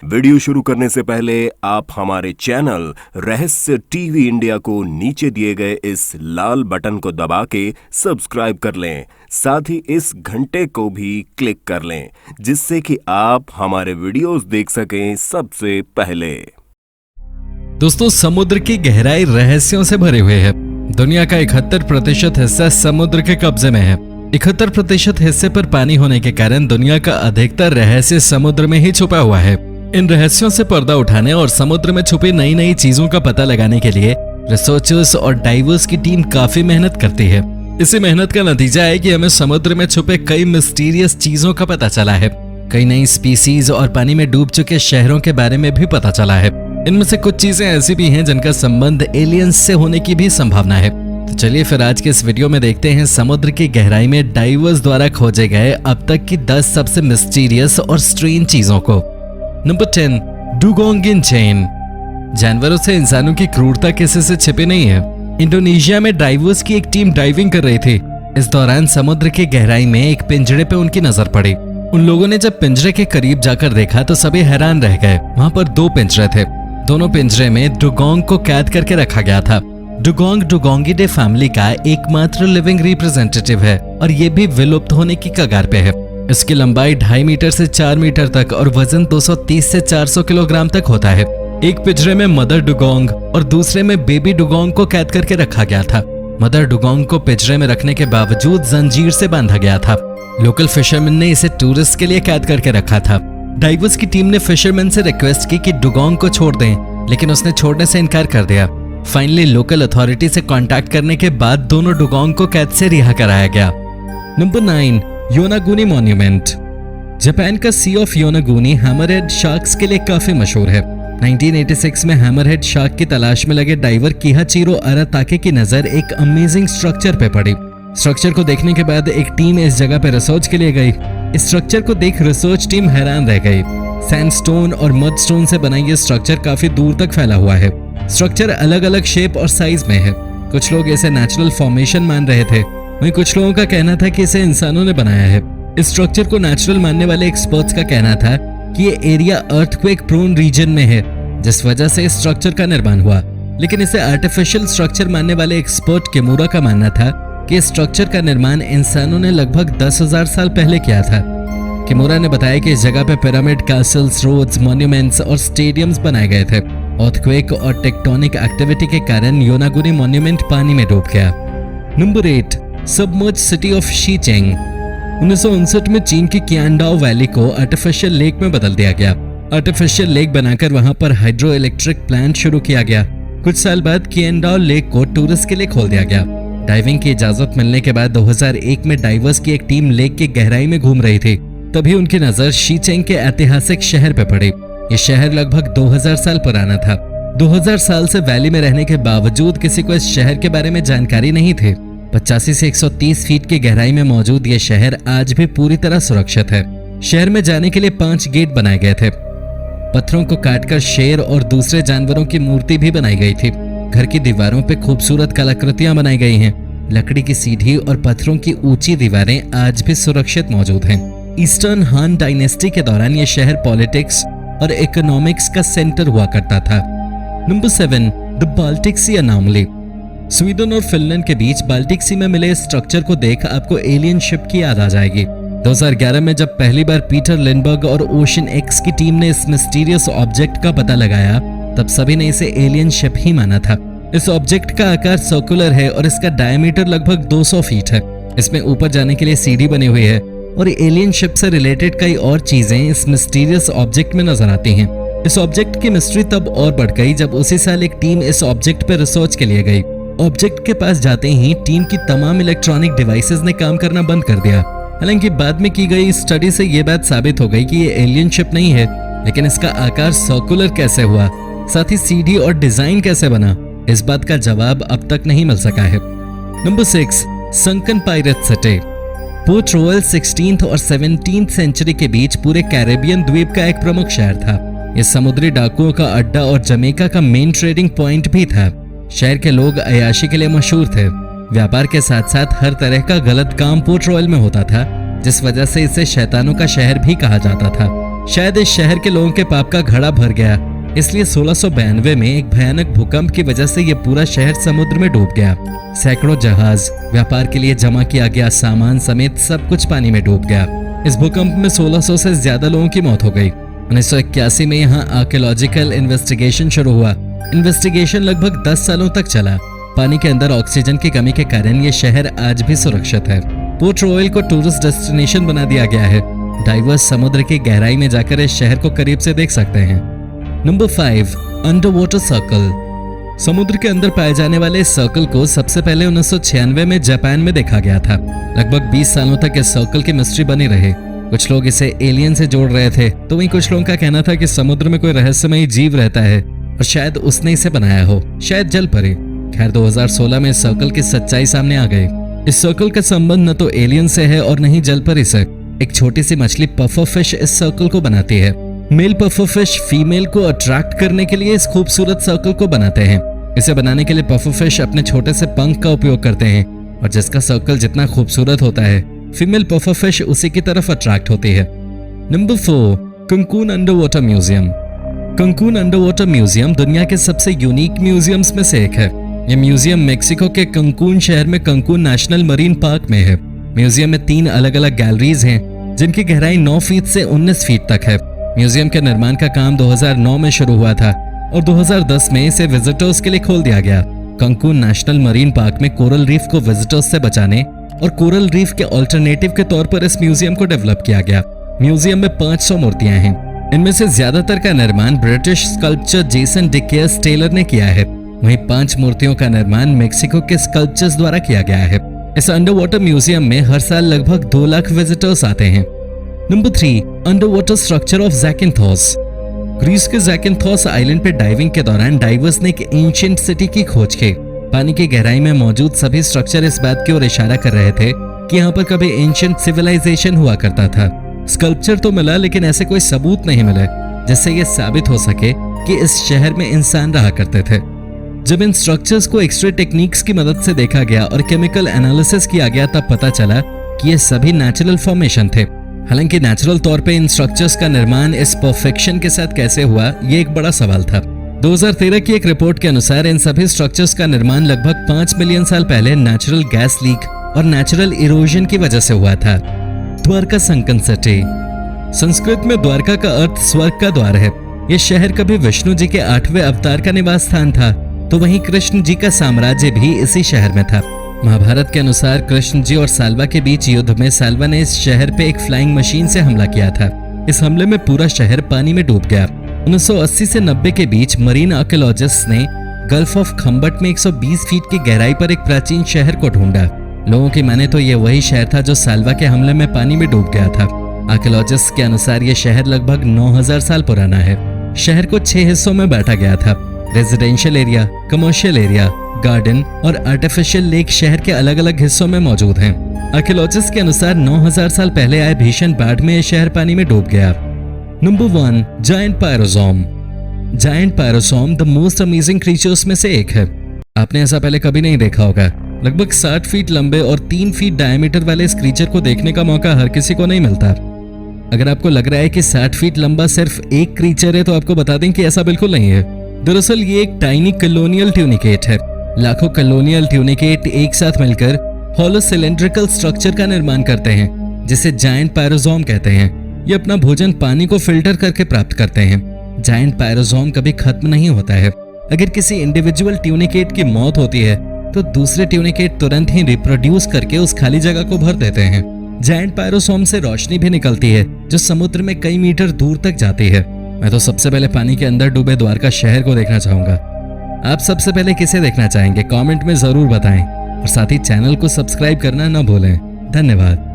Video शुरू करने से पहले आप हमारे चैनल रहस्य टीवी इंडिया को नीचे दिए गए इस लाल बटन को दबा के सब्सक्राइब कर लें। साथ ही इस घंटे को भी क्लिक कर लें, जिससे कि आप हमारे वीडियोस देख सकें सबसे पहले। दोस्तों, समुद्र की गहराई रहस्यों से भरे हुए है। दुनिया का 71% हिस्सा समुद्र के कब्जे में है। 71% हिस्से पर पानी होने के कारण दुनिया का अधिकतर रहस्य समुद्र में ही छुपा हुआ है। इन रहस्यों से पर्दा उठाने और समुद्र में छुपी नई नई चीजों का पता लगाने के लिए रिसर्चर्स और डाइवर्स की टीम काफी मेहनत करती है। इसी मेहनत का नतीजा है कि हमें समुद्र में छुपे कई मिस्टीरियस चीजों का पता चला है। कई नई स्पीसीज और पानी में डूब चुके शहरों के बारे में भी पता चला है। इनमें से कुछ चीजें ऐसी भी हैं जिनका संबंध एलियंस से होने की भी संभावना है। तो चलिए फिर आज के इस वीडियो में देखते हैं समुद्र की गहराई में डाइवर्स द्वारा खोजे गए अब तक की 10 सबसे मिस्टीरियस और स्ट्रेंज चीजों को। Number 10, dugong chain. जानवरों से इंसानों की क्रूरता किसी से छिपी नहीं है। इंडोनेशिया में डाइवर्स की एक टीम डाइविंग कर रही थी। इस दौरान समुद्र की गहराई में एक पिंजरे पे उनकी नजर पड़ी। उन लोगों ने जब पिंजरे के करीब जाकर देखा तो सभी हैरान रह गए। वहां पर 2 पिंजरे थे। दोनों पिंजरे में डुगोंग को कैद करके रखा गया था। डुगोंग डुगोंगिडे फैमिली का एकमात्र लिविंग रिप्रेजेंटेटिव है और ये भी विलुप्त होने की कगार पे है। इसकी लंबाई 2.5 मीटर से 4 मीटर तक और वजन 230 से 400 किलोग्राम तक होता है। एक पिंजरे में मदर डुगोंग और दूसरे में बेबी डुगोंग को कैद करके रखा गया था। मदर डुगोंग को पिंजरे में रखने के बावजूद जंजीर से बांधा गया था। लोकल फिशरमैन ने इसे टूरिस्ट के लिए कैद करके रखा था। डाइवर्स की टीम ने फिशरमैन से रिक्वेस्ट की कि डुगोंग को छोड़ दें, लेकिन उसने छोड़ने से इनकार कर दिया। फाइनली लोकल अथॉरिटी से कांटेक्ट करने के बाद दोनों डुगोंग को कैद से रिहा कराया गया। Number 9, Yonaguni monument. जापान का सी ऑफ योनागुनी हैमरहेड शार्क्स के लिए काफी मशहूर है। 1986 में हैमरहेड शार्क की तलाश में लगे डाइवर किहाचिरो अराताके की नजर एक अमेजिंग स्ट्रक्चर पे पड़ी। स्ट्रक्चर को देखने के बाद एक टीम इस जगह पे रिसर्च के लिए गई। इस स्ट्रक्चर को देख रिसर्च टीम हैरान रह गई। सैंडस्टोन और मडस्टोन से बना ये स्ट्रक्चर काफी दूर तक फैला हुआ है। स्ट्रक्चर अलग अलग शेप और साइज में है। कुछ लोग इसे नेचुरल फॉर्मेशन मान रहे थे, वहीं कुछ लोगों का कहना था कि इसे इंसानों ने बनाया है। इस स्ट्रक्चर को नेचुरल मानने वाले एक्सपर्ट्स का कहना था कि ये एरिया अर्थक्वेक प्रोन रीजन में है, जिस वजह से इस स्ट्रक्चर का निर्माण हुआ। लेकिन इसे आर्टिफिशियल स्ट्रक्चर मानने वाले एक्सपर्ट किमुरा का मानना था कि इस स्ट्रक्चर का निर्माण इंसानों ने लगभग 10,000 साल पहले किया था। किमुरा ने बताया कि इस जगह पे पिरामिड, कैसल्स, रोड्स, मॉन्यूमेंट्स और स्टेडियम्स बनाए गए थे। अर्थक्वेक और टेक्टोनिक एक्टिविटी के कारण योनागुनी मॉन्यूमेंट पानी में डूब गया। Number 8, submerge city of Shicheng. 1959 में चीन की कियांडाओ वैली को आर्टिफिशियल लेक में बदल दिया गया। आर्टिफिशियल लेक बनाकर वहां पर हाइड्रो इलेक्ट्रिक प्लांट शुरू किया गया। कुछ साल बाद कियांडाओ लेक को टूरिस्ट के लिए खोल दिया गया। डाइविंग की इजाजत मिलने के बाद 2001 में डाइवर्स की एक टीम लेक की गहराई में घूम रही थी। तभी उनकी नजर शीचेंग के ऐतिहासिक शहर पे पड़ी। ये शहर लगभग 2000 साल पुराना था। 2000 साल से वैली में रहने के बावजूद किसी को इस शहर के बारे में जानकारी नहीं थी। 85 से 130 फीट की गहराई में मौजूद ये शहर आज भी पूरी तरह सुरक्षित है। शहर में जाने के लिए 5 गेट बनाए गए थे। पत्थरों को काटकर शेर और दूसरे जानवरों की मूर्ति भी बनाई गई थी। घर की दीवारों पे खूबसूरत कलाकृतियां बनाई गई हैं। लकड़ी की सीढ़ी और पत्थरों की ऊंची दीवारें आज भी सुरक्षित मौजूद हैं। ईस्टर्न हान डायनेस्टी के दौरान यह शहर पॉलिटिक्स और इकोनॉमिक्स का सेंटर हुआ करता था। Number 7, the Baltic sea anomaly. Sweden और फिनलैंड के बीच बाल्टिक सी में मिले स्ट्रक्चर को देख आपको एलियन शिप की याद आ जाएगी। 2011 में जब पहली बार पीटर लिंडबर्ग और ओशन एक्स की टीम ने इस मिस्टीरियस ऑब्जेक्ट का पता लगाया, तब सभी ने इसे एलियन शिप ही माना था। इस ऑब्जेक्ट का आकार सर्कुलर है और इसका डायमीटर लगभग 200 फीट है। इसमें ऊपर जाने के लिए सीढ़ी बनी हुई है और एलियन शिप से रिलेटेड कई और चीजें इस मिस्टीरियस ऑब्जेक्ट में नजर आती हैं। इस ऑब्जेक्ट की मिस्ट्री तब और बढ़ गई जब उसी साल एक टीम इस ऑब्जेक्ट पर रिसर्च के लिए गई। ऑब्जेक्ट के पास जाते ही टीम की तमाम इलेक्ट्रॉनिक डिवाइसेस ने काम करना बंद कर दिया। हालांकि बाद में की गई स्टडी से यह बात साबित हो गई कि ये एलियन शिप नहीं है, लेकिन इसका आकार सर्कुलर कैसे हुआ, साथ ही सीढ़ी और डिजाइन कैसे बना, इस बात का जवाब अब तक नहीं मिल सका है। Number 6, sunken pirate city. Port royal 16th और 17th सेंचुरी के बीच पूरे कैरेबियन द्वीप का एक प्रमुख शहर था। यह समुद्री डाकुओं का अड्डा और जमैका का मेन ट्रेडिंग पॉइंट भी था। शहर के लोग अयाशी के लिए मशहूर थे। व्यापार के साथ साथ हर तरह का गलत काम पोर्ट रॉयल में होता था, जिस वजह से इसे शैतानों का शहर भी कहा जाता था। शायद इस शहर के लोगों के पाप का घड़ा भर गया, इसलिए 1692 में एक भयानक भूकंप की वजह से यह पूरा शहर समुद्र में डूब गया। सैकड़ों जहाज, व्यापार के लिए जमा किया गया सामान समेत सब कुछ पानी में डूब गया। इस भूकंप में 1600 से ज्यादा लोगों की मौत हो गई। 1981 में यहाँ आर्कियोलॉजिकल इन्वेस्टिगेशन शुरू हुआ। इन्वेस्टिगेशन लगभग 10 सालों तक चला। पानी के अंदर ऑक्सीजन की कमी के कारण ये शहर आज भी सुरक्षित है। पोर्ट रॉयल को टूरिस्ट डेस्टिनेशन बना दिया गया है। डाइवर्स समुद्र की गहराई में जाकर इस शहर को करीब से देख सकते हैं। Number 5, under water circle. समुद्र के अंदर पाए जाने वाले इस सर्कल को सबसे पहले 1996 में जापान में देखा गया था। लगभग 20 सालों तक इस सर्कल की मिस्ट्री बनी रही। कुछ लोग इसे एलियन से जोड़ रहे थे, तो वहीं कुछ लोगों का कहना था कि समुद्र में कोई रहस्यमयी जीव रहता है और शायद उसने इसे बनाया हो, शायद जल परी। खैर 2016 में इस सर्कल की सच्चाई सामने आ गई। इस सर्कल का संबंध न तो एलियन से है और न ही जल परी से। एक छोटी सी मछली पफर फिश इस सर्कल को बनाती है। मेल पफर फिश फीमेल को अट्रैक्ट करने के लिए इस खूबसूरत सर्कल को बनाते हैं। इसे बनाने के लिए पफर फिश अपने छोटे से पंख का उपयोग करते हैं और जिसका सर्कल जितना खूबसूरत होता है, फीमेल पफर फिश उसी की तरफ अट्रैक्ट होती है। Number 4, Cancun under water museum. Cancun under water museum दुनिया के सबसे यूनिक म्यूजियम्स में से एक है। यह म्यूजियम मेक्सिको के कंकून शहर में कंकून नेशनल मरीन पार्क में है। म्यूजियम में 3 अलग अलग गैलरीज हैं, जिनकी गहराई 9 फीट से 19 फीट तक है। म्यूजियम के निर्माण का काम 2009 में शुरू हुआ था और 2010 में इसे विजिटर्स के लिए खोल दिया गया। कंकून नेशनल मरीन पार्क में कोरल रीफ को विजिटर्स से बचाने और कोरल रीफ के ऑल्टरनेटिव के तौर पर इस म्यूजियम को डेवलप किया गया। म्यूजियम में 500 मूर्तियां हैं। इनमें से ज्यादातर का निर्माण ब्रिटिश स्कल्पचर जेसन डिकेयर्स टेलर ने किया है। वहीं 5 मूर्तियों का निर्माण मेक्सिको के स्कल्पचर्स द्वारा किया गया है। इस अंडर वाटर म्यूजियम में हर साल लगभग 2 लाख विजिटर्स आते हैं। Number 3, under water structure of Zakynthos. Greece के ज़ैकिन्थोस आइलैंड पे डाइविंग के दौरान डाइवर्स ने एक एंशिएंट सिटी की खोज की। पानी की गहराई में मौजूद सभी स्ट्रक्चर इस बात की ओर इशारा कर रहे थे कि यहाँ पर कभी एंशिएंट सिविलाइजेशन हुआ करता था। स्कल्पचर तो मिला, लेकिन ऐसे कोई सबूत नहीं मिले जिससे ये साबित हो सके कि इस शहर में इंसान रहा करते थे। जब इन स्ट्रक्चर्स को एक्सरे टेक्निक्स की मदद से देखा गया और केमिकल एनालिसिस किया गया, तब पता चला कि ये सभी नेचुरल फॉर्मेशन थे। हालांकि नेचुरल तौर पे इन स्ट्रक्चर्स का निर्माण इस परफेक्शन के साथ कैसे हुआ, ये एक बड़ा सवाल था। 2013 की एक रिपोर्ट के अनुसार इन सभी स्ट्रक्चर्स का निर्माण लगभग 5 मिलियन साल पहले नेचुरल गैस लीक और नेचुरल इरोजन की वजह से हुआ था। Dwarka sunken city. संस्कृत में द्वारका का अर्थ स्वर्ग का द्वार है। यह शहर कभी विष्णु जी के 8वें अवतार का निवास स्थान था, तो वहीं कृष्ण जी का साम्राज्य भी इसी शहर में था। महाभारत के अनुसार कृष्ण जी और साल्वा के बीच युद्ध में साल्वा ने इस शहर पे एक फ्लाइंग मशीन से हमला किया था। इस हमले में पूरा शहर पानी में डूब गया। 1980 से 90 के बीच मरीन आर्कियोलॉजिस्ट ने गल्फ ऑफ खम्बट में 120 फीट की गहराई पर एक प्राचीन शहर को ढूंढा। लोगों की माने तो ये वही शहर था जो साल्वा के हमले में पानी में डूब गया था। आर्कियोलॉजिस्ट के अनुसार ये शहर लगभग 9000 साल पुराना है। शहर को 6 हिस्सों में बांटा गया था। Residential area, commercial area, garden और आर्टिफिशियल लेक शहर के अलग अलग हिस्सों में मौजूद हैं। आर्कियोलॉजिस्ट के अनुसार 9000 साल पहले आए भीषण बाढ़ में यह शहर पानी में डूब गया। Number 1, giant pyrosome. Giant pyrosome the most amazing creatures में से एक है। आपने ऐसा पहले कभी नहीं देखा होगा। लगभग 60 फीट लंबे और 3 फीट डायमीटर वाले इस क्रीचर को देखने का मौका हर किसी को नहीं मिलता। अगर आपको लग रहा है कि 60 फीट लंबा सिर्फ एक क्रीचर है, तो आपको बता दें कि ऐसा बिल्कुल नहीं है। दरअसल ये एक टाइनी कलोनियल ट्यूनिकेट है। लाखों कलोनियल ट्यूनिकेट एक साथ मिलकर हॉलो सिलेंड्रिकल स्ट्रक्चर का निर्माण करते हैं, जिसे जायंट पायरोसोम कहते हैं। ये अपना भोजन पानी को फिल्टर करके प्राप्त करते हैं। जायंट पायरोसोम कभी खत्म नहीं होता है। अगर किसी इंडिविजुअल ट्यूनिकेट की मौत होती है, तो दूसरे ट्यूनिकेट तुरंत ही रिप्रोड्यूस करके उस खाली जगह को भर देते हैं। जायंट पायरोसोम से रोशनी भी निकलती है, जो समुद्र में कई मीटर दूर तक जाती है। मैं तो सबसे पहले पानी के अंदर डूबे द्वारका शहर को देखना चाहूंगा। आप सबसे पहले किसे देखना चाहेंगे, कमेंट में जरूर बताएं और साथ ही चैनल को सब्सक्राइब करना न भूलें। धन्यवाद।